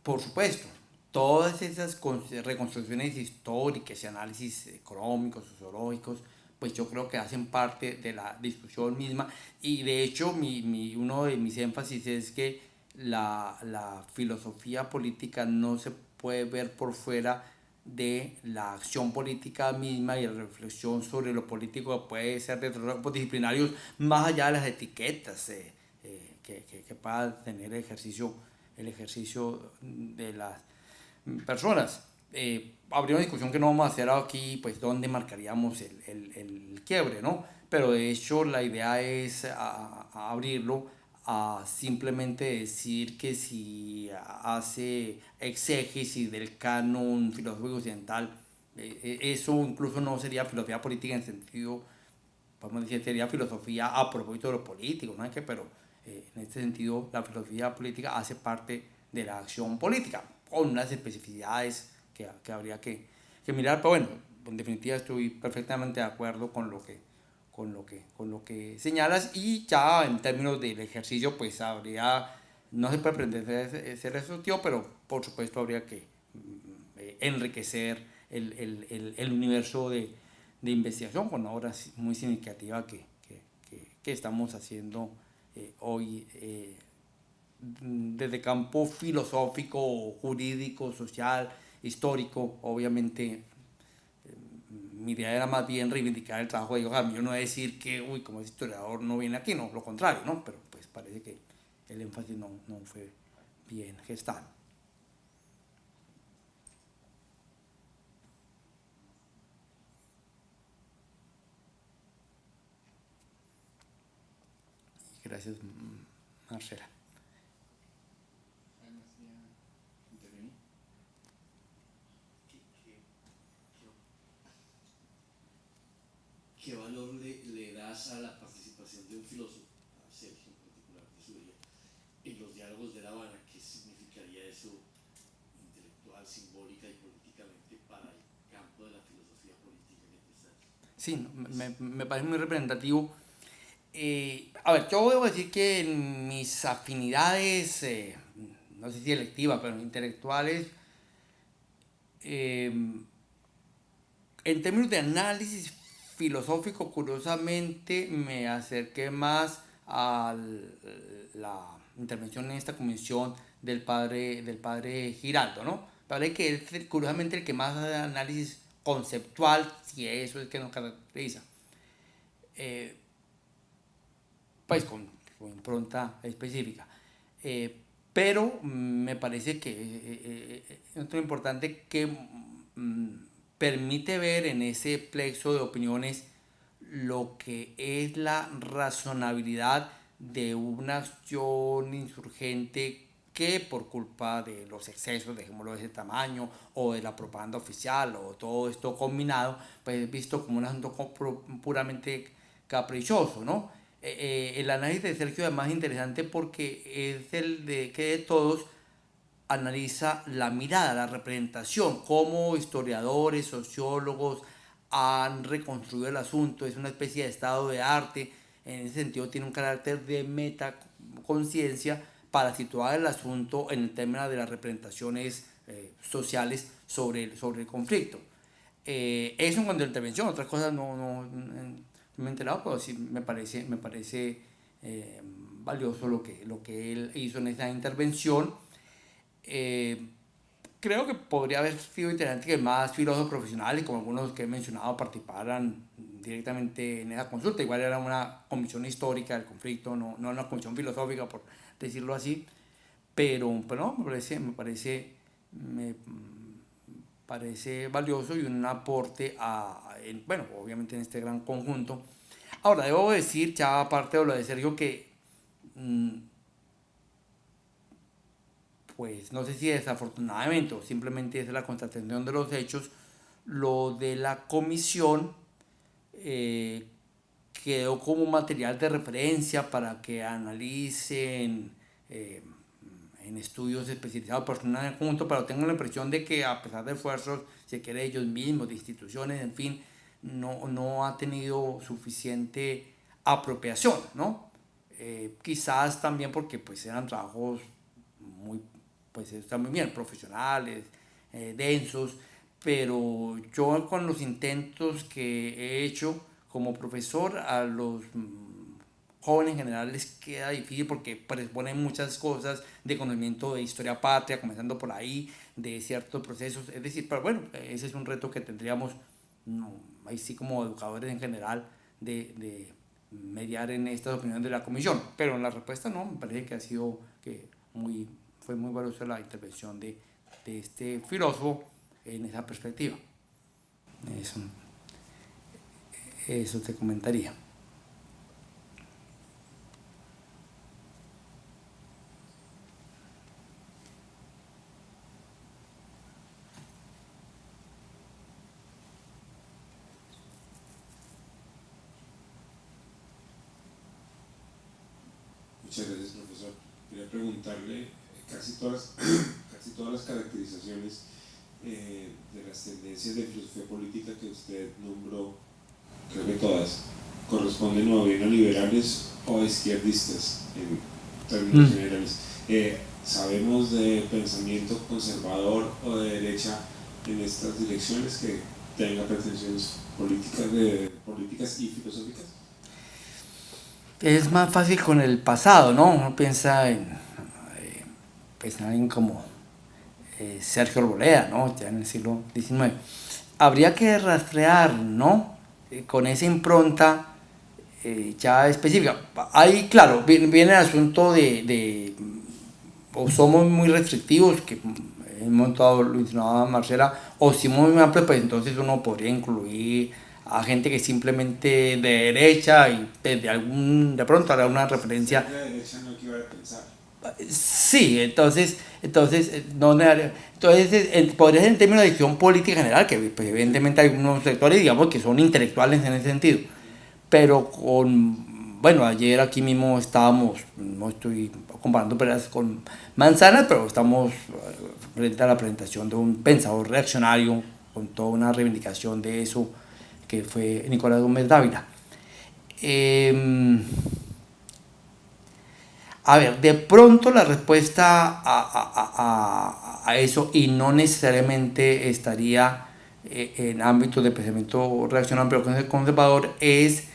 Por supuesto, todas esas reconstrucciones históricas y análisis económicos, sociológicos, pues yo creo que hacen parte de la discusión misma, y de hecho uno de mis énfasis es que la filosofía política no se puede ver por fuera de la acción política misma y la reflexión sobre lo político que puede ser de otros grupos disciplinarios, más allá de las etiquetas que pueda tener el ejercicio de las personas. Habría una discusión que no vamos a hacer aquí, pues dónde marcaríamos el quiebre, ¿no? Pero de hecho la idea es a abrirlo a simplemente decir que si hace exégesis del canon filosófico occidental, eso incluso no sería filosofía política en sentido, podemos decir, sería filosofía a propósito de lo político, ¿no? Pero en este sentido la filosofía política hace parte de la acción política, con unas especificidades que habría que mirar, pero bueno, en definitiva estoy perfectamente de acuerdo con lo que señalas, y ya en términos del ejercicio pues no se puede pretender ser exhaustivo, pero por supuesto habría que enriquecer el universo de investigación con una obra muy significativa que estamos haciendo hoy desde campo filosófico, jurídico, social, histórico. Obviamente mi idea era más bien reivindicar el trabajo de Diego Jaramillo, no decir que, como es historiador no viene aquí, no, lo contrario, ¿no? Pero pues parece que el énfasis no fue bien gestado. Gracias, Marcela. ¿Qué valor le das a la participación de un filósofo, a Sergio en particular, de Subiría, en los diálogos de La Habana? ¿Qué significaría eso intelectual, simbólica y políticamente para el campo de la filosofía política que tú estás? Sí, me parece muy representativo. A ver, yo debo decir que en mis afinidades, no sé si electivas, pero intelectuales, en términos de análisis filosófico, curiosamente me acerqué más a la intervención en esta comisión del padre Giraldo, ¿no? Parece que es curiosamente el que más hace análisis conceptual, si eso es que nos caracteriza. Pues con su impronta específica. Pero me parece que es otro importante que permite ver en ese plexo de opiniones lo que es la razonabilidad de una acción insurgente que por culpa de los excesos, dejémoslo de ese tamaño, o de la propaganda oficial, o todo esto combinado, pues es visto como un asunto puramente caprichoso, ¿no? El análisis de Sergio es más interesante porque es el que de todos analiza la mirada, la representación, cómo historiadores, sociólogos han reconstruido el asunto. Es una especie de estado de arte, en ese sentido tiene un carácter de metaconciencia para situar el asunto en el tema de las representaciones sociales sobre el conflicto. Eso en cuanto a la intervención, otras cosas no me he enterado, pero sí me parece valioso lo que él hizo en esa intervención. creo que podría haber sido interesante que más filósofos profesionales, como algunos que he mencionado, participaran directamente en esa consulta. Igual era una comisión histórica del conflicto, no una comisión filosófica, por decirlo así, pero no, me parece valioso y un aporte bueno, obviamente en este gran conjunto. Ahora, debo decir, ya aparte de lo de Sergio, que pues no sé si desafortunadamente o simplemente es la constatación de los hechos, lo de la comisión quedó como material de referencia para que analicen en estudios especializados personas en conjunto, pero tengo la impresión de que a pesar de esfuerzos, si quiere ellos mismos, de instituciones, en fin, no ha tenido suficiente apropiación, ¿no? Quizás también porque pues eran trabajos muy, pues están muy bien, profesionales, densos, pero yo con los intentos que he hecho como profesor a los jóvenes en general les queda difícil porque presuponen muchas cosas de conocimiento de historia patria, comenzando por ahí, de ciertos procesos, es decir, pero bueno, ese es un reto que tendríamos, ahí sí como educadores en general, de mediar en estas opiniones de la comisión, pero en la respuesta no, me parece que ha sido fue muy valiosa la intervención de este filósofo en esa perspectiva. Eso te comentaría. Muchas gracias, profesor. Quería preguntarle, casi todas las caracterizaciones de las tendencias de filosofía política que usted nombró, creo que todas, corresponden o bien a liberales o a izquierdistas, en términos generales. ¿Sabemos de pensamiento conservador o de derecha en estas direcciones que tenga pretensiones políticas y filosóficas? Es más fácil con el pasado, ¿no? Uno piensa en como Sergio Arboleda, ¿no? Ya en el siglo XIX. Habría que rastrear, ¿no? Con esa impronta ya específica. Ahí, claro, viene el asunto o somos muy restrictivos, que en un momento lo mencionaba Marcela, o si muy amplio, pues entonces uno podría incluir a gente que simplemente de derecha y de pronto hará una referencia. De derecha no equivale a pensar. Sí, entonces podría ser en términos de acción política general, que pues, evidentemente hay unos sectores, digamos, que son intelectuales en ese sentido, pero bueno, ayer aquí mismo estábamos, no estoy comparando peras con manzanas, pero estamos frente a la presentación de un pensador reaccionario con toda una reivindicación de eso, que fue Nicolás Gómez Dávila. A ver, de pronto la respuesta a eso, y no necesariamente estaría en ámbitos de pensamiento reaccionario pero conservador, es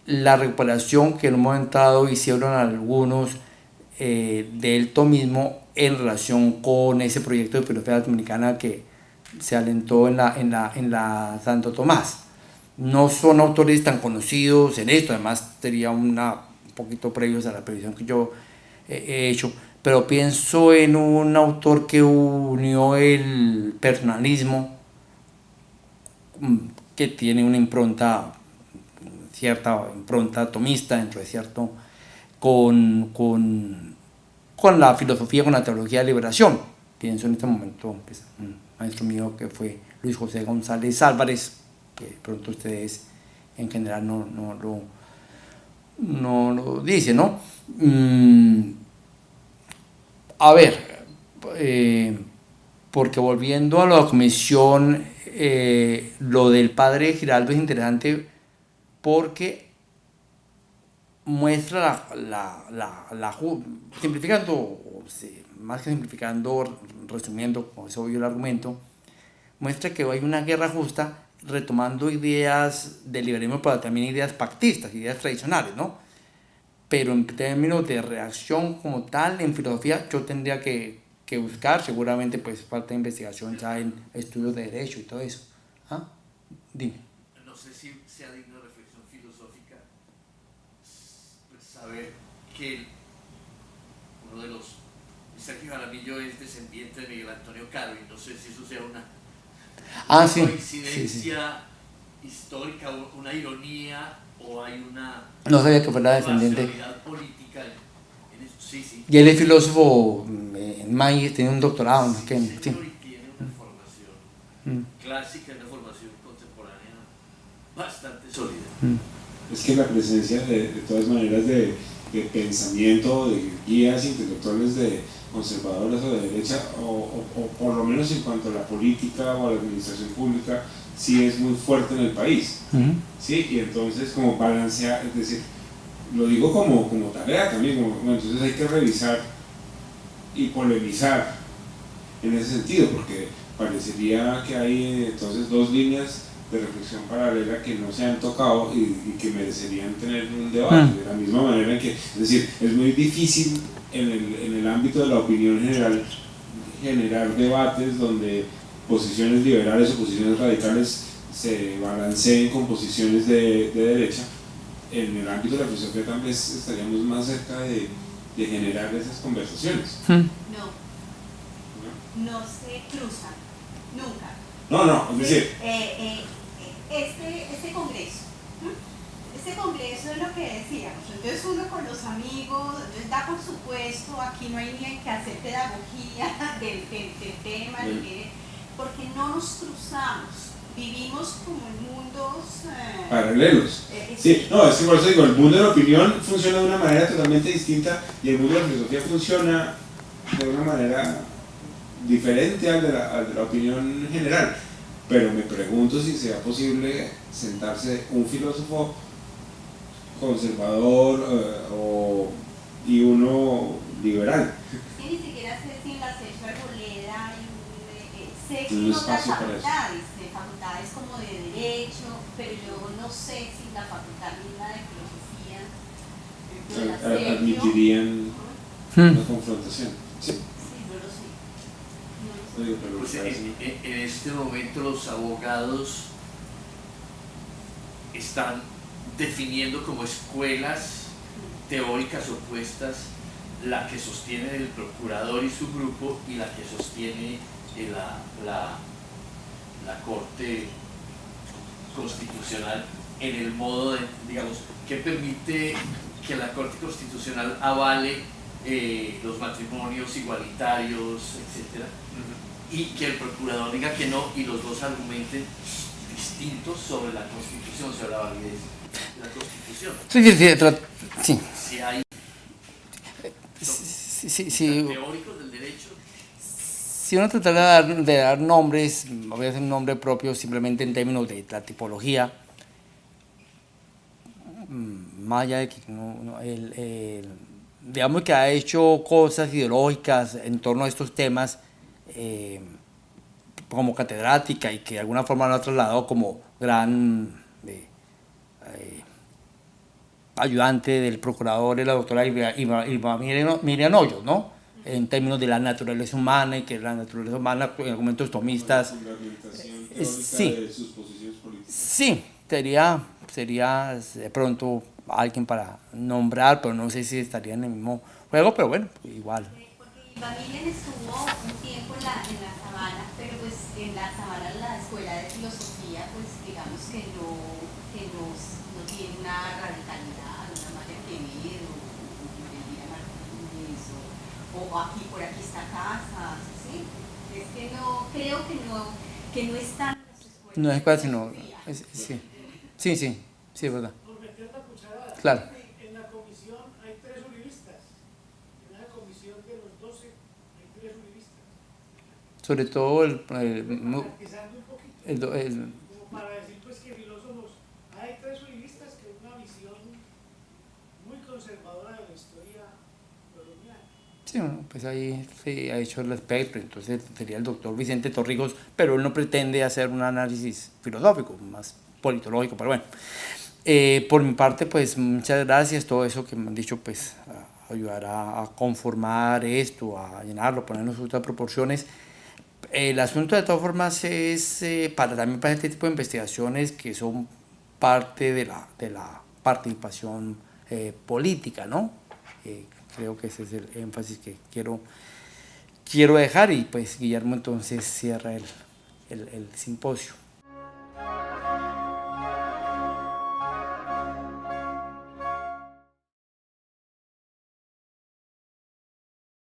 la recuperación que en un momento dado hicieron algunos del tomismo en relación con ese proyecto de filosofía dominicana que se alentó en la Santo Tomás. No son autores tan conocidos en esto, además sería un poquito previos a la previsión que yo he hecho, pero pienso en un autor que unió el personalismo, que tiene una cierta impronta tomista dentro de cierto, con la filosofía, con la teología de liberación. Pienso en este momento pues, un maestro mío que fue Luis José González Álvarez, que de pronto ustedes en general no lo dicen, ¿no? A ver, porque volviendo a la comisión, lo del padre Giraldo es interesante porque muestra simplificando, más que simplificando, resumiendo, como es obvio el argumento, muestra que hay una guerra justa retomando ideas del liberalismo, pero también ideas pactistas, ideas tradicionales, ¿no? Pero en términos de reacción como tal, en filosofía, yo tendría que que buscar, seguramente pues falta investigación ya en estudios de derecho y todo eso. ¿Ah? Dime. No sé si sea digno de reflexión filosófica saber que uno de los, Sergio Jaramillo es descendiente de Miguel Antonio Caro, y no sé si eso sea una Sí. coincidencia histórica, una ironía, o hay una No sabía que fuera descendiente. racionalidad política en eso. Sí, sí. Y él es filósofo en Maíz, tiene un doctorado, ¿no? Sí, Que, señor, sí. y tiene una formación clásica, una formación contemporánea bastante sólida. Es que la presencia de todas maneras de pensamiento, de guías intelectuales de conservadoras o de derecha, o por lo menos en cuanto a la política o a la administración pública, sí es muy fuerte en el país. ¿Sí? Y entonces como balancear, es decir, lo digo como tarea también, bueno, entonces hay que revisar y polemizar en ese sentido, porque parecería que hay entonces dos líneas de reflexión paralela que no se han tocado y que merecerían tener un debate, de la misma manera que, es decir, es muy difícil en el ámbito de la opinión general generar debates donde posiciones liberales o posiciones radicales se balanceen con posiciones de derecha. En el ámbito de la filosofía tal vez estaríamos más cerca de generar esas conversaciones. No se cruzan, nunca. No, es decir, este congreso es lo que decíamos, entonces uno con los amigos, entonces da por supuesto, aquí no hay ni que hacer pedagogía del tema, porque no nos cruzamos, vivimos como en mundos paralelos. Sí, no, es que por eso digo, el mundo de la opinión funciona de una manera totalmente distinta y el mundo de la filosofía funciona de una manera diferente al de la opinión general. Pero me pregunto si sea posible sentarse un filósofo conservador y uno liberal. ni siquiera sé si en la Sergio Arboleda sé que Un en otras espacio para eso. facultades como de Derecho, pero yo no sé si la facultad misma de Filosofía de la Sergio, Admitirían una confrontación. Sí. no lo sé. Digo, pero Pues en este momento los abogados están definiendo como escuelas teóricas opuestas la que sostiene el procurador y su grupo y la que sostiene la Corte Constitucional, en el modo de, digamos, que permite que la Corte Constitucional avale los matrimonios igualitarios, etc. Y que el procurador diga que no, y los dos argumenten distintos sobre la Constitución, sobre la validez de la Constitución. Sí. Si hay Sí. teóricos del derecho. Si uno tratara de dar nombres, voy a hacer un nombre propio simplemente en términos de la tipología, más allá de que digamos que ha hecho cosas ideológicas en torno a estos temas como catedrática y que de alguna forma lo ha trasladado como gran ayudante del procurador, la doctora Miriam Hoyos, ¿no? En términos de la naturaleza humana y que la naturaleza humana en argumentos tomistas. Sí. De sus posiciones políticas. Sí, sería de pronto alguien para nombrar, pero no sé si estaría en el mismo juego, pero bueno, igual. Porque Miriam estuvo un tiempo en la Sabana, pero pues en la Sabana la escuela de filosofía, pues digamos que no tiene una radicalidad, una María Quevedo, María Martínez, o aquí por aquí está Casas, ¿sí? Es que no, creo que no están en las escuelas. No es casi, no. Sí, es verdad. Por meter la cucharada. Claro. En la comisión hay 3 uribistas. En la comisión de los 12 hay 3 uribistas. Sobre todo Garantizando un poquito. Como para decir pues que filósofos, hay 3 uribistas que una visión muy conservadora de la historia colonial. Sí, bueno, pues ahí se ha hecho el espectro, entonces sería el doctor Vicente Torrijos, pero él no pretende hacer un análisis filosófico, más politológico, pero bueno. Por mi parte, pues muchas gracias, todo eso que me han dicho, pues ayudará a conformar esto, a llenarlo, ponerlo en sus proporciones. El asunto de todas formas es también para este tipo de investigaciones que son parte de la participación política, ¿no? Creo que ese es el énfasis que quiero dejar, y pues Guillermo entonces cierra el simposio.